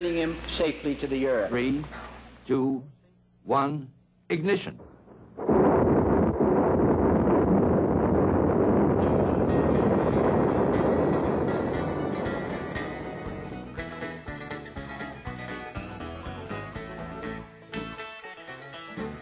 Getting him safely to the earth. 3, 2, 1, ignition.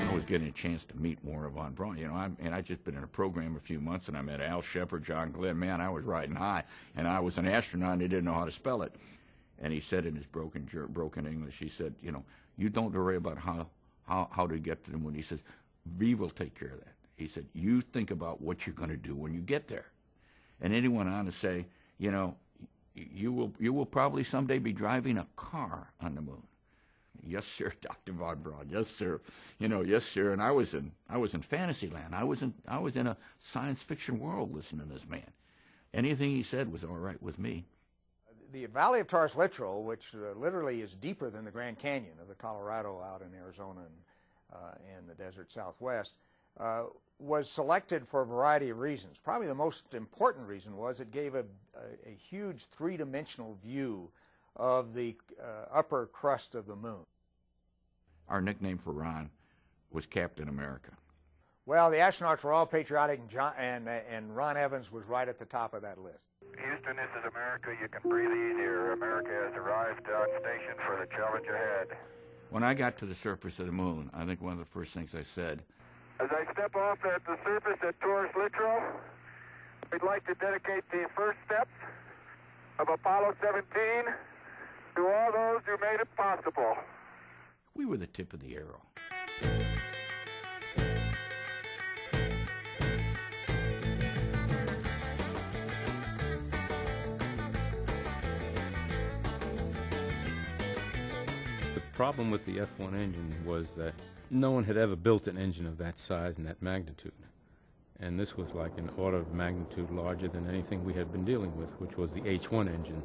I was getting a chance to meet Warren von Braun, you know, I'd just been in a program a few months, and I met Al Shepard, John Glenn. Man, I was riding high, and I was an astronaut, and he didn't know how to spell it. And he said in his broken English, he said, you know, you don't worry about how to get to the moon. He says, V will take care of that. He said, you think about what you're going to do when you get there. And then he went on to say, you know, you will probably someday be driving a car on the moon. Yes, sir, Dr. von Braun. Yes, sir. You know, yes, sir. And I was in fantasy land. I was in a science fiction world listening to this man. Anything he said was all right with me. The Valley of Taurus Littrow, which literally is deeper than the Grand Canyon of the Colorado out in Arizona and the desert southwest, was selected for a variety of reasons. Probably the most important reason was it gave a huge three-dimensional view of the upper crust of the moon. Our nickname for Ron was Captain America. Well, the astronauts were all patriotic, and Ron Evans was right at the top of that list. Houston, this is America. You can breathe easier. America has arrived on station for the challenge ahead. When I got to the surface of the moon, I think one of the first things I said, as I step off at the surface at Taurus Littrow, we'd like to dedicate the first steps of Apollo17 to all those who made it possible. We were the tip of the arrow. The problem with the F1 engine was that no one had ever built an engine of that size and that magnitude. And this was like an order of magnitude larger than anything we had been dealing with, which was the H1 engine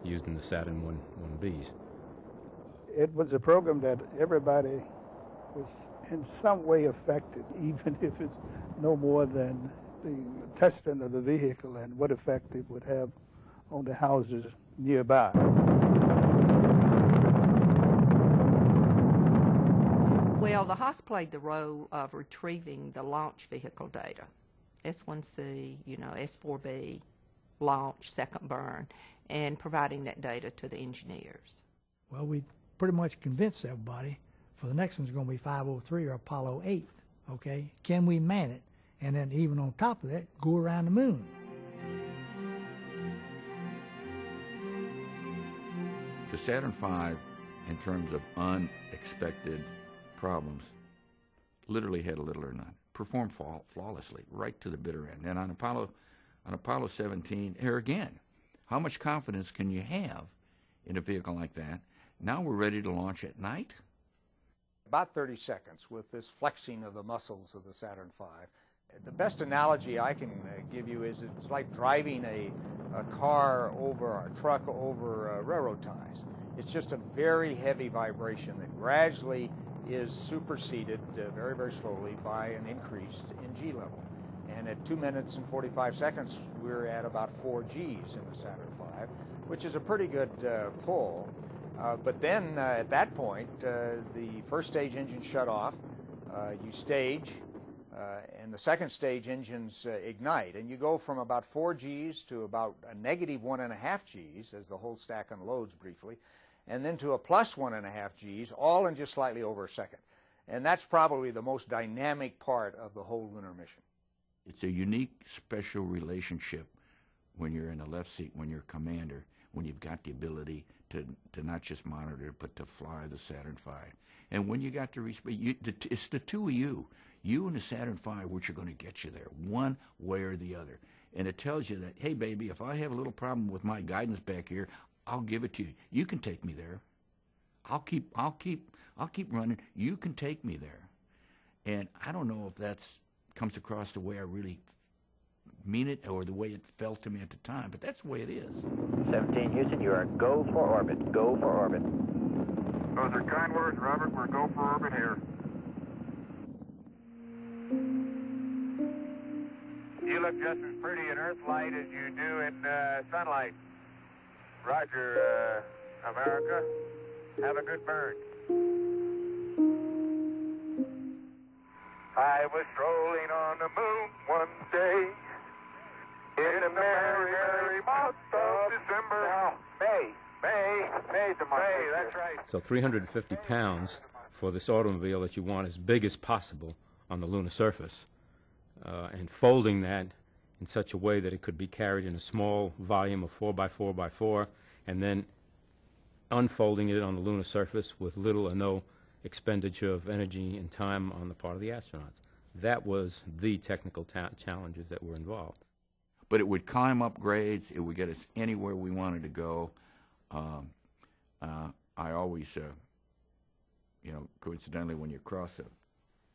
used in the Saturn 1Bs. It was a program that everybody was in some way affected, even if it's no more than the testing of the vehicle and what effect it would have on the houses nearby. Well, the Haas played the role of retrieving the launch vehicle data, S1C, you know, S4B, launch, second burn, and providing that data to the engineers. Well, we pretty much convinced everybody for the next one's going to be 503 or Apollo 8, okay? Can we man it? And then even on top of that, go around the moon. The Saturn V, in terms of unexpected problems, literally had little or none. Performed flawlessly, right to the bitter end. And on Apollo 17, here again, how much confidence can you have in a vehicle like that? Now we're ready to launch at night? About 30 seconds with this flexing of the muscles of the Saturn V. The best analogy I can give you is it's like driving a car over, a truck over railroad ties. It's just a very heavy vibration that gradually is superseded very, very slowly by an increase in G level. And at 2 minutes and 45 seconds, we're at about 4 Gs in the Saturn V, which is a pretty good pull. But then at that point, the first stage engine shut off, you stage, and the second stage engines ignite. And you go from about 4 Gs to about a negative 1.5 Gs as the whole stack unloads briefly, and then to a plus 1.5 Gs, all in just slightly over a second. And that's probably the most dynamic part of the whole lunar mission. It's a unique, special relationship when you're in the left seat, when you're commander, when you've got the ability to not just monitor, but to fly the Saturn V. And when you got to it's the two of you and the Saturn V, which are going to get you there, one way or the other. And it tells you that, hey, baby, if I have a little problem with my guidance back here, I'll give it to you. You can take me there. I'll keep running. You can take me there. And I don't know if that's comes across the way I really mean it or the way it felt to me at the time, but that's the way it is. 17 Houston, you are go for orbit. Go for orbit. Those are kind words, Robert. We're go for orbit here. You look just as pretty in Earthlight as you do in sunlight. Roger, America. Have a good burn. I was strolling on the moon one day in the merry, merry month of December. No, May's the month. May, that's right. So 350 pounds for this automobile that you want as big as possible on the lunar surface, and folding that in such a way that it could be carried in a small volume of 4x4x4, and then unfolding it on the lunar surface with little or no expenditure of energy and time on the part of the astronauts. That was the technical challenges that were involved. But it would climb up grades. It would get us anywhere we wanted to go. I always, you know, coincidentally, when you cross a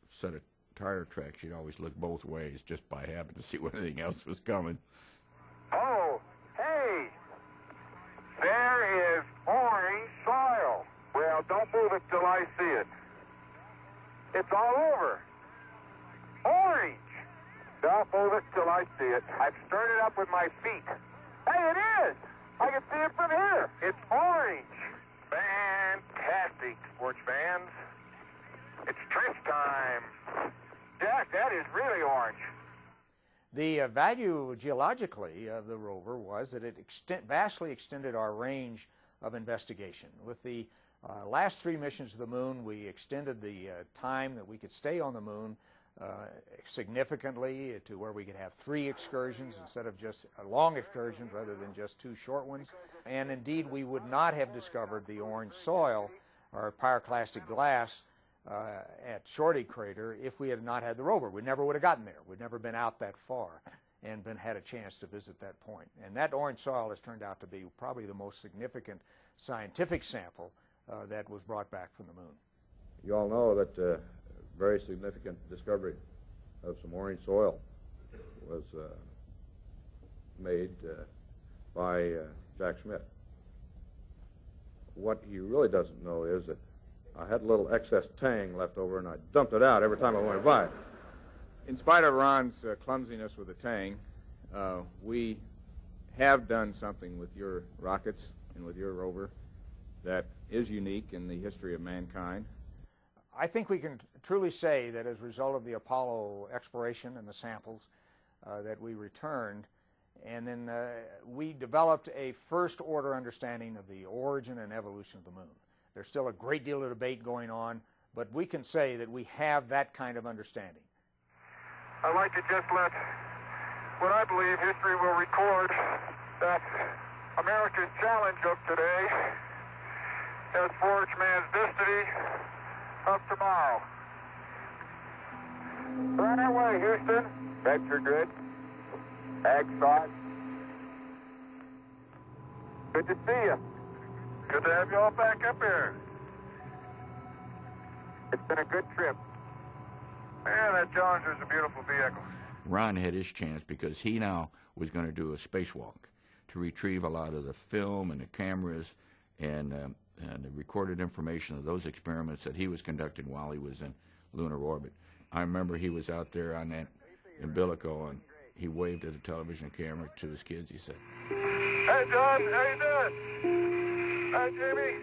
set of tire tracks, you'd always look both ways just by habit to see whether anything else was coming. Oh, hey, there is orange soil. Well, don't move it till I see it. It's all over. Orange. Don't move it till I see it. I've stirred it up with my feet. Hey, it is. I can see it from here. It's orange. Fantastic, sports fans. It's trench time. Jack, that is really orange. The value geologically of the rover was that it vastly extended our range of investigation. With the last 3 missions to the moon, we extended the time that we could stay on the moon significantly to where we could have 3 excursions instead of just long excursions rather than just 2 short ones. And indeed, we would not have discovered the orange soil or pyroclastic glass at Shorty Crater if we had not had the rover. We never would have gotten there. We'd never been out that far and had a chance to visit that point. And that orange soil has turned out to be probably the most significant scientific sample that was brought back from the moon. You all know that very significant discovery of some orange soil was made by Jack Schmidt. What he really doesn't know is that I had a little excess tang left over, and I dumped it out every time I went by. In spite of Ron's clumsiness with the tang, we have done something with your rockets and with your rover that is unique in the history of mankind. I think we can truly say that as a result of the Apollo exploration and the samples that we returned, and then we developed a first-order understanding of the origin and evolution of the moon. There's still a great deal of debate going on, but we can say that we have that kind of understanding. I'd like to just let what I believe history will record that America's challenge of today has forged man's destiny of tomorrow. Right away, Houston. Vector good. Ag thought. Good to see you. Good to have you all back up here. It's been a good trip. Man, that Challenger's a beautiful vehicle. Ron had his chance because he now was going to do a spacewalk to retrieve a lot of the film and the cameras and the recorded information of those experiments that he was conducting while he was in lunar orbit. I remember he was out there on that umbilical, and he waved at the television camera to his kids. He said, "Hey, John, how you doing? Hi, Jamie."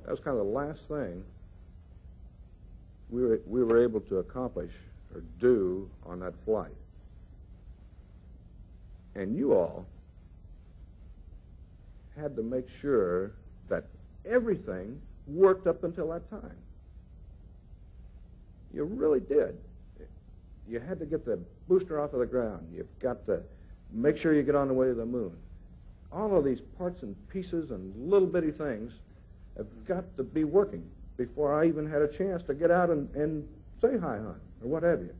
That was kind of the last thing we were able to accomplish or do on that flight. And you all had to make sure that everything worked up until that time. You really did. You had to get the booster off of the ground. You've got to make sure you get on the way to the moon. All of these parts and pieces and little bitty things have got to be working before I even had a chance to get out and say hi, hon, or what have you,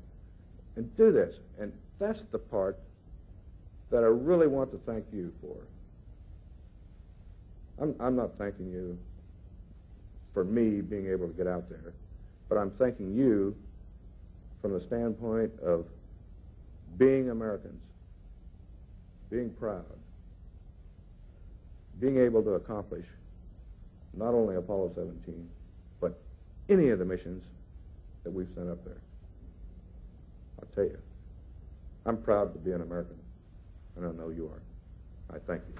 and do this. And that's the part that I really want to thank you for. I'm not thanking you for me being able to get out there, but I'm thanking you from the standpoint of being Americans, being proud, being able to accomplish not only Apollo 17, but any of the missions that we've sent up there. I'll tell you, I'm proud to be an American, and I know you are. I thank you.